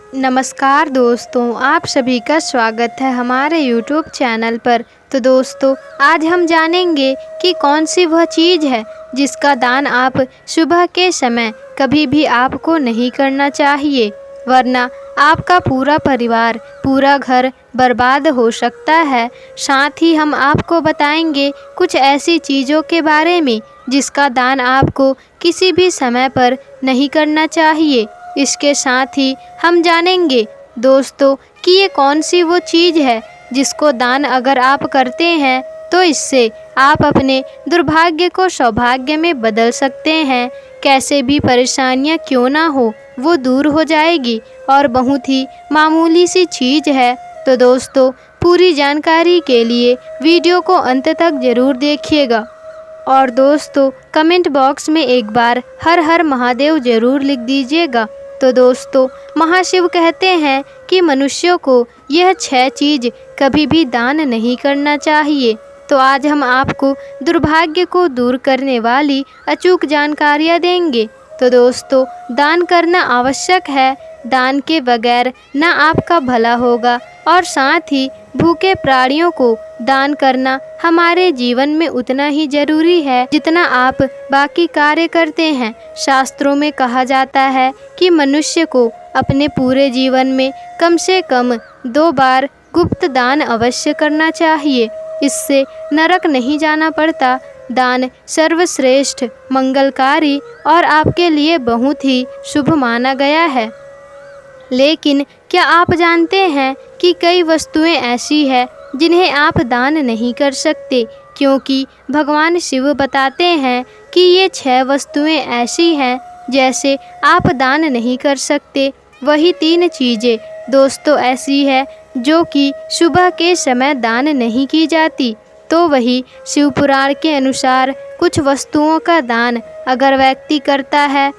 नमस्कार दोस्तों, आप सभी का स्वागत है हमारे YouTube चैनल पर। तो दोस्तों, आज हम जानेंगे कि कौन सी वह चीज़ है जिसका दान आप सुबह के समय कभी भी आपको नहीं करना चाहिए, वरना आपका पूरा परिवार, पूरा घर बर्बाद हो सकता है। साथ ही हम आपको बताएंगे कुछ ऐसी चीज़ों के बारे में जिसका दान आपको किसी भी समय पर नहीं करना चाहिए। इसके साथ ही हम जानेंगे दोस्तों कि ये कौन सी वो चीज़ है जिसको दान अगर आप करते हैं तो इससे आप अपने दुर्भाग्य को सौभाग्य में बदल सकते हैं। कैसे भी परेशानियां क्यों ना हो, वो दूर हो जाएगी और बहुत ही मामूली सी चीज़ है। तो दोस्तों, पूरी जानकारी के लिए वीडियो को अंत तक ज़रूर देखिएगा। और दोस्तों, कमेंट बॉक्स में एक बार हर हर महादेव ज़रूर लिख दीजिएगा। तो दोस्तों, महाशिव कहते हैं कि मनुष्यों को यह 6 चीज़ कभी भी दान नहीं करना चाहिए। तो आज हम आपको दुर्भाग्य को दूर करने वाली अचूक जानकारियाँ देंगे। तो दोस्तों, दान करना आवश्यक है। दान के बगैर ना आपका भला होगा और साथ ही भूखे प्राणियों को दान करना हमारे जीवन में उतना ही जरूरी है जितना आप बाकी कार्य करते हैं। शास्त्रों में कहा जाता है कि मनुष्य को अपने पूरे जीवन में कम से कम 2 बार गुप्त दान अवश्य करना चाहिए। इससे नरक नहीं जाना पड़ता। दान सर्वश्रेष्ठ, मंगलकारी और आपके लिए बहुत ही शुभ माना गया है। लेकिन क्या आप जानते हैं कि कई वस्तुएं ऐसी हैं जिन्हें आप दान नहीं कर सकते, क्योंकि भगवान शिव बताते हैं कि ये 6 वस्तुएं ऐसी हैं जैसे आप दान नहीं कर सकते। वही 3 चीज़ें दोस्तों ऐसी है जो कि सुबह के समय दान नहीं की जाती। तो वही शिव पुराण के अनुसार कुछ वस्तुओं का दान अगर व्यक्ति करता है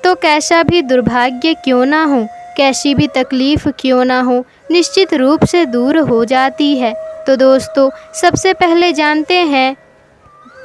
तो कैसा भी दुर्भाग्य क्यों ना हो, कैसी भी तकलीफ़ क्यों ना हो, निश्चित रूप से दूर हो जाती है। तो दोस्तों, सबसे पहले जानते हैं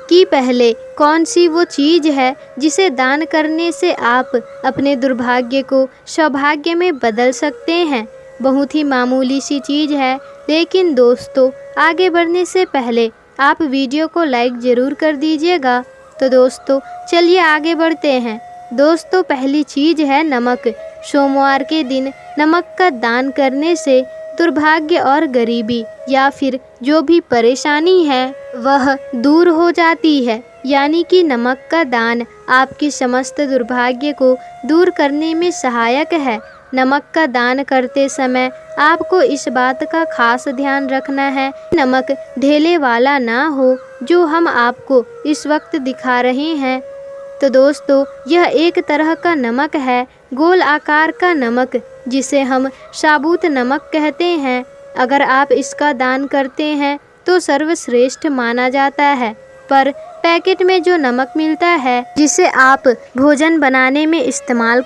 कि पहले कौन सी वो चीज़ है जिसे दान करने से आप अपने दुर्भाग्य को सौभाग्य में बदल सकते हैं। बहुत ही मामूली सी चीज़ है, लेकिन दोस्तों आगे बढ़ने से पहले आप वीडियो को लाइक ज़रूर कर दीजिएगा। तो दोस्तों चलिए आगे बढ़ते हैं। दोस्तों, पहली चीज़ है नमक। सोमवार के दिन नमक का दान करने से दुर्भाग्य और गरीबी या फिर जो भी परेशानी है वह दूर हो जाती है। यानी कि नमक का दान आपकी समस्त दुर्भाग्य को दूर करने में सहायक है। नमक का दान करते समय आपको इस बात का खास ध्यान रखना है, नमक ढेले वाला ना हो जो हम आपको इस वक्त दिखा रहे हैं। तो दोस्तों, यह एक तरह का नमक है, गोल आकार का नमक, जिसे हम साबुत नमक कहते हैं। अगर आप इसका दान करते हैं तो सर्वश्रेष्ठ माना जाता है। पर पैकेट में जो नमक मिलता है जिसे आप भोजन बनाने में इस्तेमाल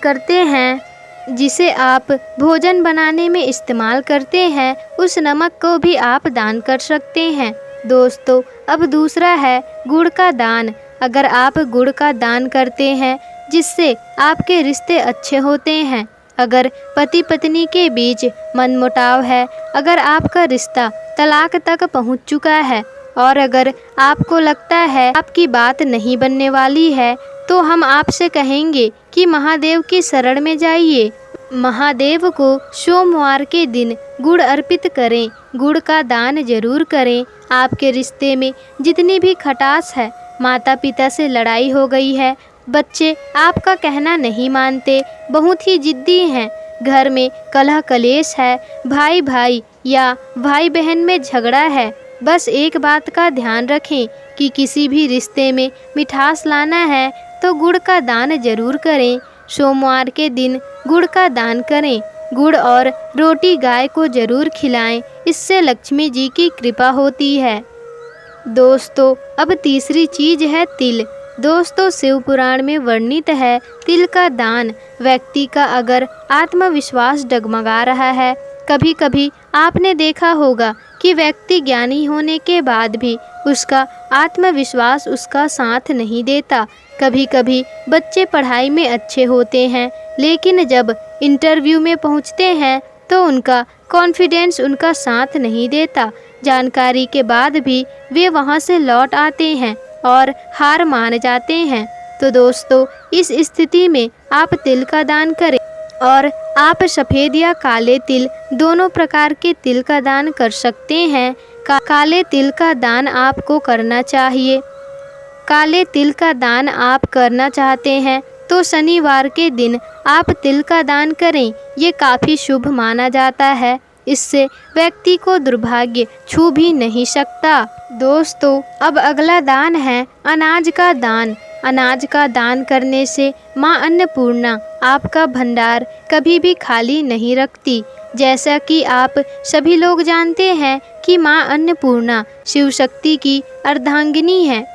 करते हैं उस नमक को भी आप दान कर सकते हैं। दोस्तों, अब दूसरा है गुड़ का दान। अगर आप गुड़ का दान करते हैं जिससे आपके रिश्ते अच्छे होते हैं, अगर पति पत्नी के बीच मनमुटाव है, अगर आपका रिश्ता तलाक तक पहुंच चुका है और अगर आपको लगता है आपकी बात नहीं बनने वाली है, तो हम आपसे कहेंगे कि महादेव की शरण में जाइए। महादेव को सोमवार के दिन गुड़ अर्पित करें, गुड़ का दान जरूर करें। आपके रिश्ते में जितनी भी खटास है, माता पिता से लड़ाई हो गई है, बच्चे आपका कहना नहीं मानते, बहुत ही जिद्दी हैं, घर में कलह कलेश है, भाई भाई या भाई बहन में झगड़ा है, बस एक बात का ध्यान रखें कि किसी भी रिश्ते में मिठास लाना है तो गुड़ का दान जरूर करें। सोमवार के दिन गुड़ का दान करें। गुड़ और रोटी गाय को जरूर खिलाएं, इससे लक्ष्मी जी की कृपा होती है। दोस्तों, अब तीसरी चीज़ है तिल। दोस्तों, शिव पुराण में वर्णित है तिल का दान। व्यक्ति का अगर आत्मविश्वास डगमगा रहा है, कभी कभी आपने देखा होगा कि व्यक्ति ज्ञानी होने के बाद भी उसका आत्मविश्वास उसका साथ नहीं देता। कभी कभी बच्चे पढ़ाई में अच्छे होते हैं, लेकिन जब इंटरव्यू में पहुंचते हैं तो उनका कॉन्फिडेंस उनका साथ नहीं देता। जानकारी के बाद भी वे वहां से लौट आते हैं और हार मान जाते हैं। तो दोस्तों, इस स्थिति में आप तिल का दान करें और आप सफ़ेद या काले तिल दोनों प्रकार के तिल का दान कर सकते हैं। काले तिल का दान आपको करना चाहिए। काले तिल का दान आप करना चाहते हैं तो शनिवार के दिन आप तिल का दान करें। ये काफ़ी शुभ माना जाता है। इससे व्यक्ति को दुर्भाग्य छू भी नहीं सकता। दोस्तों, अब अगला दान है अनाज का दान। अनाज का दान करने से माँ अन्नपूर्णा आपका भंडार कभी भी खाली नहीं रखती। जैसा कि आप सभी लोग जानते हैं कि माँ अन्नपूर्णा शिव शक्ति की अर्धांगिनी है,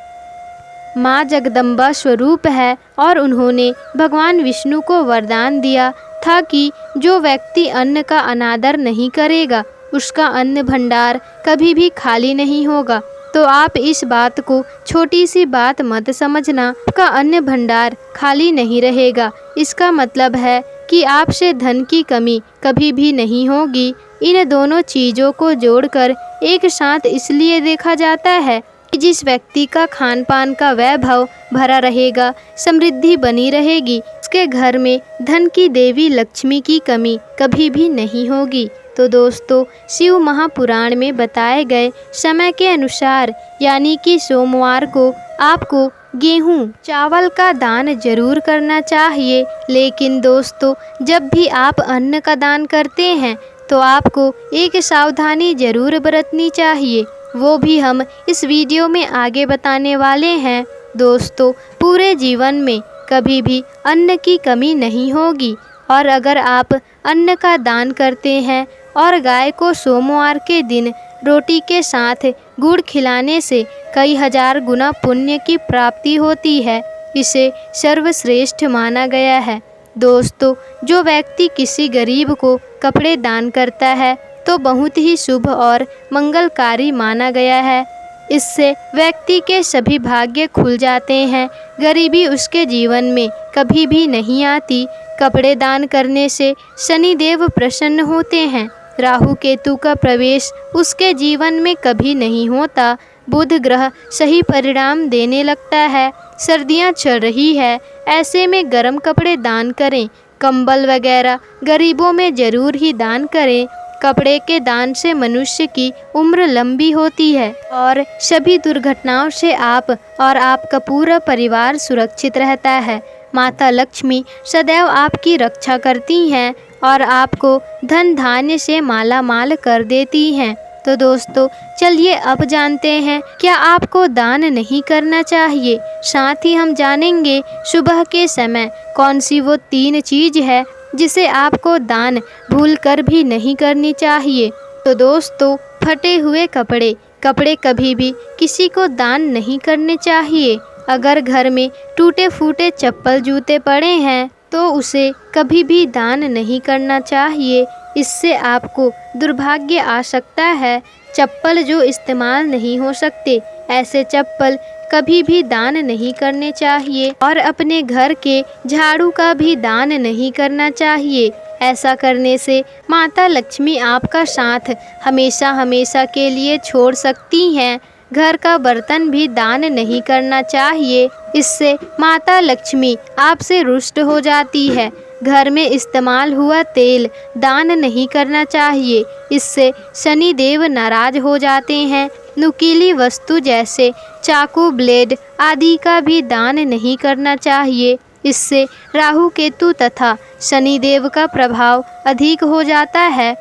माँ जगदम्बा स्वरूप है और उन्होंने भगवान विष्णु को वरदान दिया था कि जो व्यक्ति अन्न का अनादर नहीं करेगा उसका अन्न भंडार कभी भी खाली नहीं होगा। तो आप इस बात को छोटी सी बात मत समझना, आपका अन्न भंडार खाली नहीं रहेगा। इसका मतलब है कि आपसे धन की कमी कभी भी नहीं होगी। इन दोनों चीज़ों को जोड़कर एक साथ इसलिए देखा जाता है कि जिस व्यक्ति का खान पान का वैभव भरा रहेगा, समृद्धि बनी रहेगी, उसके घर में धन की देवी लक्ष्मी की कमी कभी भी नहीं होगी। तो दोस्तों, शिव महापुराण में बताए गए समय के अनुसार यानी कि सोमवार को आपको गेहूं चावल का दान जरूर करना चाहिए। लेकिन दोस्तों, जब भी आप अन्न का दान करते हैं तो आपको एक सावधानी जरूर बरतनी चाहिए, वो भी हम इस वीडियो में आगे बताने वाले हैं। दोस्तों, पूरे जीवन में कभी भी अन्न की कमी नहीं होगी और अगर आप अन्न का दान करते हैं और गाय को सोमवार के दिन रोटी के साथ गुड़ खिलाने से कई हजार गुना पुण्य की प्राप्ति होती है। इसे सर्वश्रेष्ठ माना गया है। दोस्तों, जो व्यक्ति किसी गरीब को कपड़े दान करता है तो बहुत ही शुभ और मंगलकारी माना गया है। इससे व्यक्ति के सभी भाग्य खुल जाते हैं, गरीबी उसके जीवन में कभी भी नहीं आती। कपड़े दान करने से शनिदेव प्रसन्न होते हैं, राहु केतु का प्रवेश उसके जीवन में कभी नहीं होता, बुध ग्रह सही परिणाम देने लगता है। सर्दियां चल रही है, ऐसे में गर्म कपड़े दान करें, कंबल वगैरह गरीबों में ज़रूर ही दान करें। कपड़े के दान से मनुष्य की उम्र लंबी होती है और सभी दुर्घटनाओं से आप और आपका पूरा परिवार सुरक्षित रहता है। माता लक्ष्मी सदैव आपकी रक्षा करती हैं और आपको धन धान्य से माला माल कर देती हैं। तो दोस्तों, चलिए अब जानते हैं क्या आपको दान नहीं करना चाहिए। साथ ही हम जानेंगे सुबह के समय कौन सी वो 3 चीज़ है जिसे आपको दान भूलकर भी नहीं करनी चाहिए। तो दोस्तों, फटे हुए कपड़े कभी भी किसी को दान नहीं करने चाहिए। अगर घर में टूटे फूटे चप्पल जूते पड़े हैं तो उसे कभी भी दान नहीं करना चाहिए, इससे आपको दुर्भाग्य आ सकता है। चप्पल जो इस्तेमाल नहीं हो सकते, ऐसे चप्पल कभी भी दान नहीं करने चाहिए और अपने घर के झाड़ू का भी दान नहीं करना चाहिए। ऐसा करने से माता लक्ष्मी आपका साथ हमेशा हमेशा के लिए छोड़ सकती हैं। घर का बर्तन भी दान नहीं करना चाहिए, इससे माता लक्ष्मी आपसे रुष्ट हो जाती है। घर में इस्तेमाल हुआ तेल दान नहीं करना चाहिए, इससे शनि देव नाराज हो जाते हैं। नुकीली वस्तु जैसे चाकू, ब्लेड आदि का भी दान नहीं करना चाहिए, इससे राहु केतु तथा शनि देव का प्रभाव अधिक हो जाता है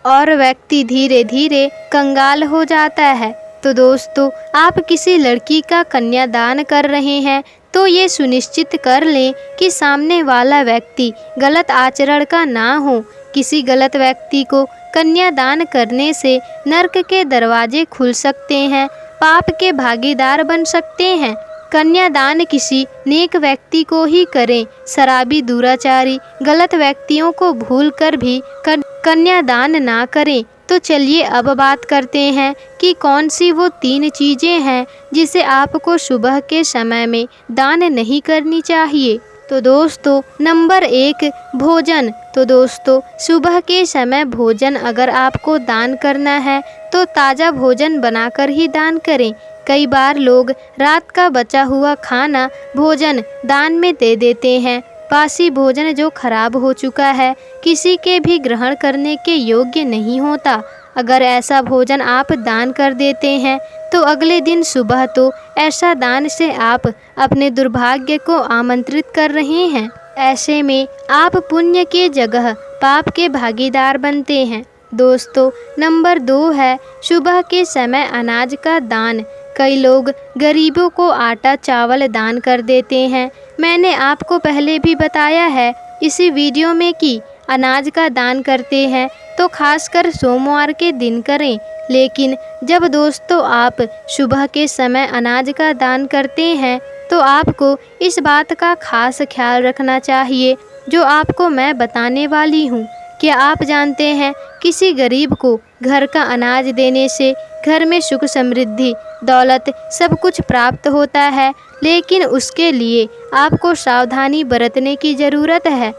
और व्यक्ति धीरे धीरे कंगाल हो जाता है। तो दोस्तों, आप किसी लड़की का कन्यादान कर रहे हैं तो ये सुनिश्चित कर लें कि सामने वाला व्यक्ति गलत आचरण का ना हो। किसी गलत व्यक्ति को कन्यादान करने से नरक के दरवाजे खुल सकते हैं, पाप के भागीदार बन सकते हैं। कन्यादान किसी नेक व्यक्ति को ही करें। शराबी, दुराचारी, गलत व्यक्तियों को भूलकर भी कन्यादान ना करें। तो चलिए अब बात करते हैं कि कौन सी वो 3 चीज़ें हैं जिसे आपको सुबह के समय में दान नहीं करनी चाहिए। तो दोस्तों नंबर 1 भोजन। तो दोस्तों सुबह के समय भोजन अगर आपको दान करना है तो ताज़ा भोजन बनाकर ही दान करें। कई बार लोग रात का बचा हुआ खाना भोजन दान में दे देते हैं। बासी भोजन जो खराब हो चुका है किसी के भी ग्रहण करने के योग्य नहीं होता। अगर ऐसा भोजन आप दान कर देते हैं तो अगले दिन सुबह तो ऐसा दान से आप अपने दुर्भाग्य को आमंत्रित कर रहे हैं। ऐसे में आप पुण्य के जगह पाप के भागीदार बनते हैं। दोस्तों नंबर 2 है सुबह के समय अनाज का दान। कई लोग गरीबों को आटा चावल दान कर देते हैं। मैंने आपको पहले भी बताया है इसी वीडियो में कि अनाज का दान करते हैं तो खासकर सोमवार के दिन करें। लेकिन जब दोस्तों आप सुबह के समय अनाज का दान करते हैं तो आपको इस बात का खास ख्याल रखना चाहिए जो आपको मैं बताने वाली हूँ। क्या आप जानते हैं किसी गरीब को घर का अनाज देने से घर में सुख समृद्धि दौलत सब कुछ प्राप्त होता है, लेकिन उसके लिए आपको सावधानी बरतने की ज़रूरत है।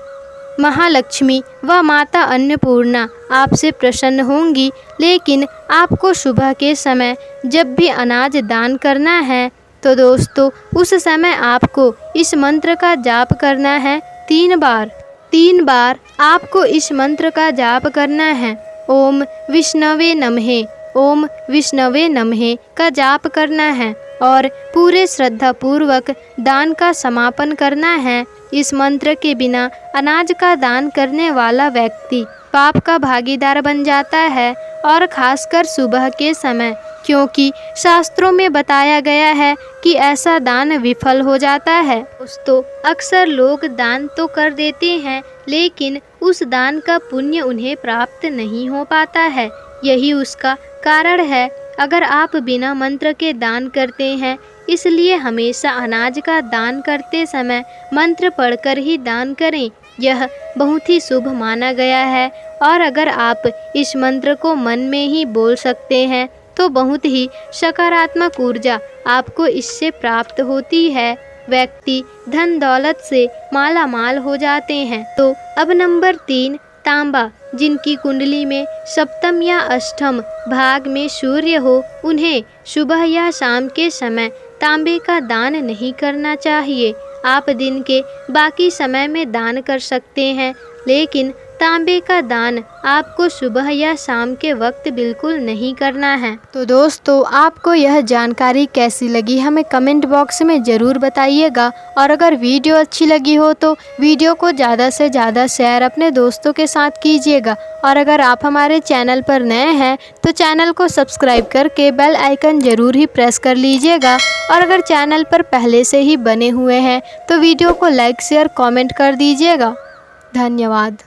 महालक्ष्मी व माता अन्नपूर्णा आपसे प्रसन्न होंगी, लेकिन आपको सुबह के समय जब भी अनाज दान करना है तो दोस्तों उस समय आपको इस मंत्र का जाप करना है 3 बार। 3 बार आपको इस मंत्र का जाप करना है। ओम विष्णवे नमः, ओम विष्णवे नमः का जाप करना है और पूरे श्रद्धा पूर्वक दान का समापन करना है। इस मंत्र के बिना अनाज का दान करने वाला व्यक्ति पाप का भागीदार बन जाता है और खासकर सुबह के समय, क्योंकि शास्त्रों में बताया गया है कि ऐसा दान विफल हो जाता है। दोस्तों अक्सर लोग दान तो कर देते हैं लेकिन उस दान का पुण्य उन्हें प्राप्त नहीं हो पाता है। यही उसका कारण है। अगर आप बिना मंत्र के दान करते हैं, इसलिए हमेशा अनाज का दान करते समय मंत्र पढ़कर ही दान करें। यह बहुत ही शुभ माना गया है और अगर आप इस मंत्र को मन में ही बोल सकते हैं तो बहुत ही सकारात्मक ऊर्जा आपको इससे प्राप्त होती है। व्यक्ति धन दौलत से माला माल हो जाते हैं। तो अब नंबर 3 तांबा। जिनकी कुंडली में सप्तम या अष्टम भाग में सूर्य हो, उन्हें सुबह या शाम के समय तांबे का दान नहीं करना चाहिए। आप दिन के बाकी समय में दान कर सकते हैं, लेकिन तांबे का दान आपको सुबह या शाम के वक्त बिल्कुल नहीं करना है। तो दोस्तों आपको यह जानकारी कैसी लगी हमें कमेंट बॉक्स में ज़रूर बताइएगा और अगर वीडियो अच्छी लगी हो तो वीडियो को ज़्यादा से ज़्यादा शेयर अपने दोस्तों के साथ कीजिएगा और अगर आप हमारे चैनल पर नए हैं तो चैनल को सब्सक्राइब करके बेल आइकन ज़रूर ही प्रेस कर लीजिएगा और अगर चैनल पर पहले से ही बने हुए हैं तो वीडियो को लाइक शेयर कॉमेंट कर दीजिएगा। धन्यवाद।